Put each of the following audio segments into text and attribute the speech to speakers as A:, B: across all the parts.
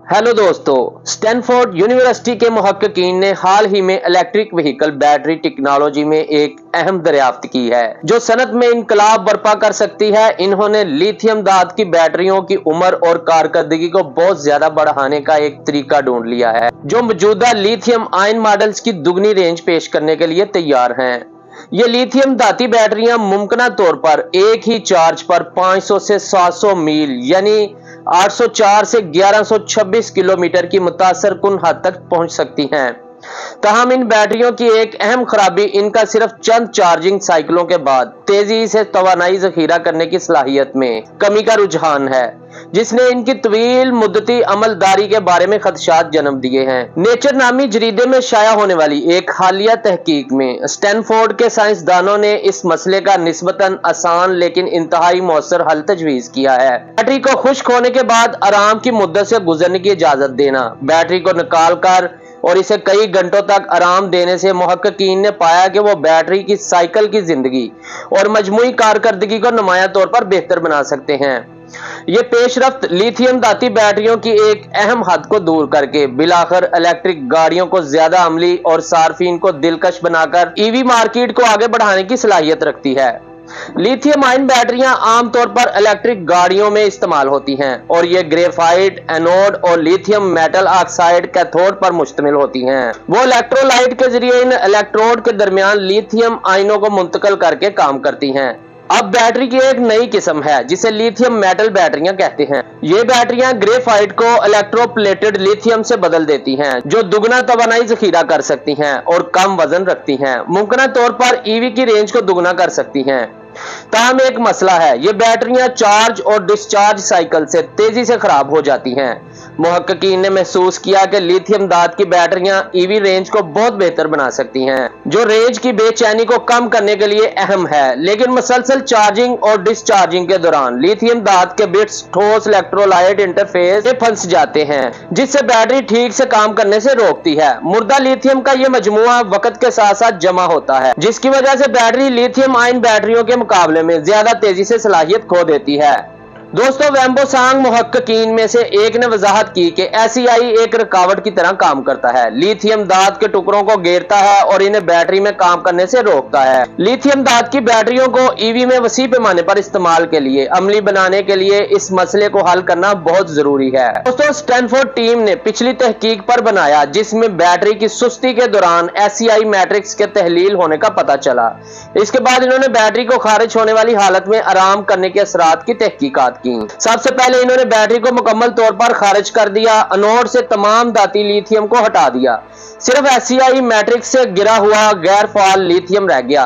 A: Hello दोस्तों, Stanford university के मुहक्किकीन ने हाल ही में इलेक्ट्रिक व्हीकल बैटरी टेक्नोलॉजी में एक अहम दरियाफ्त की है जो सनत में इनकलाब बर्पा कर सकती है। इन्होंने लिथियम धात की बैटरियों की उम्र और कारकर्दगी को बहुत ज्यादा बढ़ाने का एक तरीका ढूंढ लिया है जो मौजूदा लिथियम आयन मॉडल्स की दुगनी रेंज पेश करने के लिए तैयार हैं। ये लिथियम धाती बैटरियां मुमकिना तौर पर एक ही चार्ज पर 500 से 700 मील यानी 804 से 1126 किलोमीटर की मुतासर कुन हद तक पहुंच सकती हैं। ताहम इन बैटरियों की एक अहम खराबी इनका सिर्फ चंद चार्जिंग साइकिलों के बाद तेजी से तवानाई जखीरा करने की सलाहियत में कमी का रुझान है, जिसने इनकी तवील मुद्दती अमलदारी के बारे में खदशात जन्म दिए हैं। नेचर नामी जरीदे में शाया होने वाली एक हालिया तहकीक में स्टैनफोर्ड के साइंसदानों ने इस मसले का निस्बतन आसान लेकिन इंतहाई मौसर हल तजवीज किया है। बैटरी को खुश्क होने के बाद आराम की मुद्दत से गुजरने की इजाजत देना। बैटरी को निकाल कर और इसे कई घंटों तक आराम देने से मुहक्किकीन ने पाया कि वो बैटरी की साइकिल की जिंदगी और मजमूई कारकर्दगी को नुमाया तौर पर बेहतर बना सकते हैं। ये पेशरफ्त लिथियम धाती बैटरियों की एक अहम हद को दूर करके बिलाखिर इलेक्ट्रिक गाड़ियों को ज्यादा अमली और सार्फिन को दिलकश बनाकर ईवी मार्केट को आगे बढ़ाने की सलाहियत रखती है। लिथियम आयन बैटरियां आमतौर पर इलेक्ट्रिक गाड़ियों में इस्तेमाल होती हैं और ये ग्रेफाइट एनोड और लिथियम मेटल ऑक्साइड कैथोड पर मुश्तमिल होती हैं। वो इलेक्ट्रोलाइट के जरिए इन इलेक्ट्रोड के दरमियान लिथियम आयनों को मुंतकिल करके काम करती हैं। अब बैटरी की एक नई किस्म है जिसे लिथियम मेटल बैटरियां कहते हैं। ये बैटरियां ग्रेफाइट को इलेक्ट्रोप्लेटेड लिथियम से बदल देती हैं जो दुगना तवानाई जखीरा कर सकती हैं और कम वजन रखती हैं। मुमकिना तौर पर ईवी की रेंज को दुगना कर सकती हैं। ताहम एक मसला है, ये बैटरियां चार्ज और डिस्चार्ज साइकिल से तेजी से खराब हो जाती हैं। मुहक्किकीन ने महसूस किया कि लिथियम धात की बैटरियां ईवी रेंज को बहुत बेहतर बना सकती हैं, जो रेंज की बेचैनी को कम करने के लिए अहम है। लेकिन मुसलसल चार्जिंग और डिस्चार्जिंग के दौरान लिथियम धात के बिट्स ठोस इलेक्ट्रोलाइट इंटरफेस में फंस जाते हैं, जिससे बैटरी ठीक से काम करने से रोकती है। मुर्दा लिथियम का यह मजमुआ वक्त के साथ साथ जमा होता है, जिसकी वजह से बैटरी लिथियम आयन बैटरियों के मुकाबले में ज्यादा तेजी से सलाहियत खो देती है। दोस्तों, वेम्बोसांग मुहक्किकीन में से एक ने वजाहत की कि एसीआई एक रुकावट की तरह काम करता है। लिथियम धात के टुकड़ों को घेरता है और इन्हें बैटरी में काम करने से रोकता है। लिथियम धात की बैटरियों को ईवी में वसी पैमाने पर इस्तेमाल के लिए अमली बनाने के लिए इस मसले को हल करना बहुत जरूरी है। दोस्तों, स्टैनफोर्ड टीम ने पिछली तहकीक पर बनाया जिसमें बैटरी की सुस्ती के दौरान एसीआई मैट्रिक्स के तहलील होने का पता चला। इसके बाद इन्होंने बैटरी को खारिज होने वाली हालत में आराम करने के असरात की तहकीकात की। सबसे पहले इन्होंने बैटरी को मुकम्मल तौर पर खारिज कर दिया, एनोड से तमाम धाती लिथियम को हटा दिया। सिर्फ एसीआई मैट्रिक्स से गिरा हुआ गैर फाल लिथियम रह गया।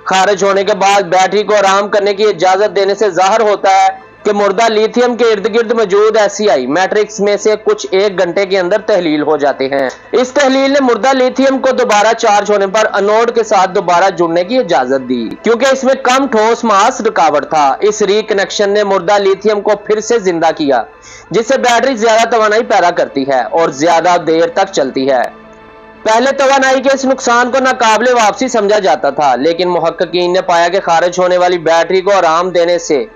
A: खारिज होने के बाद बैटरी को आराम करने की इजाजत देने से जाहिर होता है कि मुर्दा लिथियम के इर्द गिर्द मौजूद एसीआई मैट्रिक्स में से कुछ एक घंटे के अंदर तहलील हो जाते हैं। इस तहलील ने मुर्दा लिथियम को दोबारा चार्ज होने पर एनोड के साथ दोबारा जुड़ने की इजाजत दी, क्योंकि इसमें कम ठोस मास रुकावट था। इस रिकनेक्शन ने मुर्दा लिथियम को फिर से जिंदा किया, जिससे बैटरी ज्यादा तवानाई पैदा करती है और ज्यादा देर तक चलती है। पहले तवानाई के इस नुकसान को नाकाबिले वापसी समझा जाता था, लेकिन मुहक्किकीन ने पाया कि खारिज होने वाली बैटरी को आराम देने से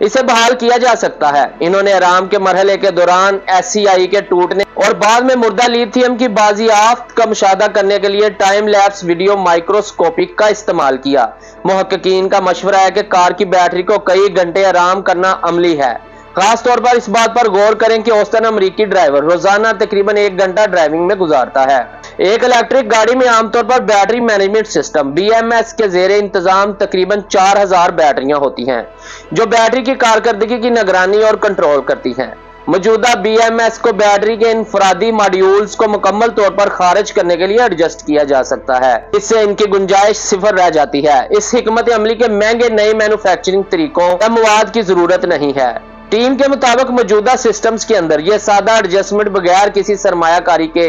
A: इसे बहाल किया जा सकता है। इन्होंने आराम के मरहले के दौरान एसीआई के टूटने और बाद में मुर्दा लिथियम की बाजियाफ्त का मुशाहदा करने के लिए टाइम लैप्स वीडियो माइक्रोस्कोपिक का इस्तेमाल किया। मुहक्किकीन का मशवरा है कि कार की बैटरी को कई घंटे आराम करना अमली है। खास तौर पर इस बात पर गौर करें कि औसतन अमरीकी ड्राइवर रोजाना तकरीबन 1 घंटा ड्राइविंग में गुजारता है। एक इलेक्ट्रिक गाड़ी में आमतौर पर बैटरी मैनेजमेंट सिस्टम BMS के जेरे इंतजाम तकरीबन 4000 बैटरियां होती हैं, जो बैटरी की कारकर्दगी की निगरानी और कंट्रोल करती हैं। मौजूदा BMS को बैटरी के इनफरादी मॉड्यूल्स को मुकम्मल तौर पर खारिज करने के लिए एडजस्ट किया जा सकता है। इससे इनकी गुंजाइश सिफर रह जाती है। इस हिकमत अमली के महंगे नए मैन्युफैक्चरिंग तरीकों या मवाद की जरूरत नहीं है। टीम के मुताबिक मौजूदा सिस्टम्स के अंदर यह सादा एडजस्टमेंट बगैर किसी सरमायाकारी के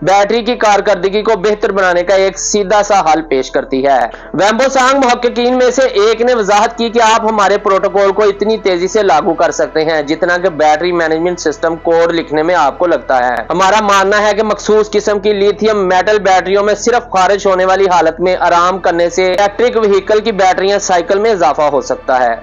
A: बैटरी की कारकर्दगी को बेहतर बनाने का एक सीधा सा हल पेश करती है। वेम्बोसांग मुहक्किकीन में से एक ने वजाहत की कि आप हमारे प्रोटोकॉल को इतनी तेजी से लागू कर सकते हैं जितना कि बैटरी मैनेजमेंट सिस्टम कोड लिखने में आपको लगता है। हमारा मानना है कि मखसूस किस्म की लिथियम मेटल बैटरियों में सिर्फ खारिज होने वाली हालत में आराम करने से इलेक्ट्रिक व्हीकल की बैटरियां साइकिल में इजाफा हो सकता है।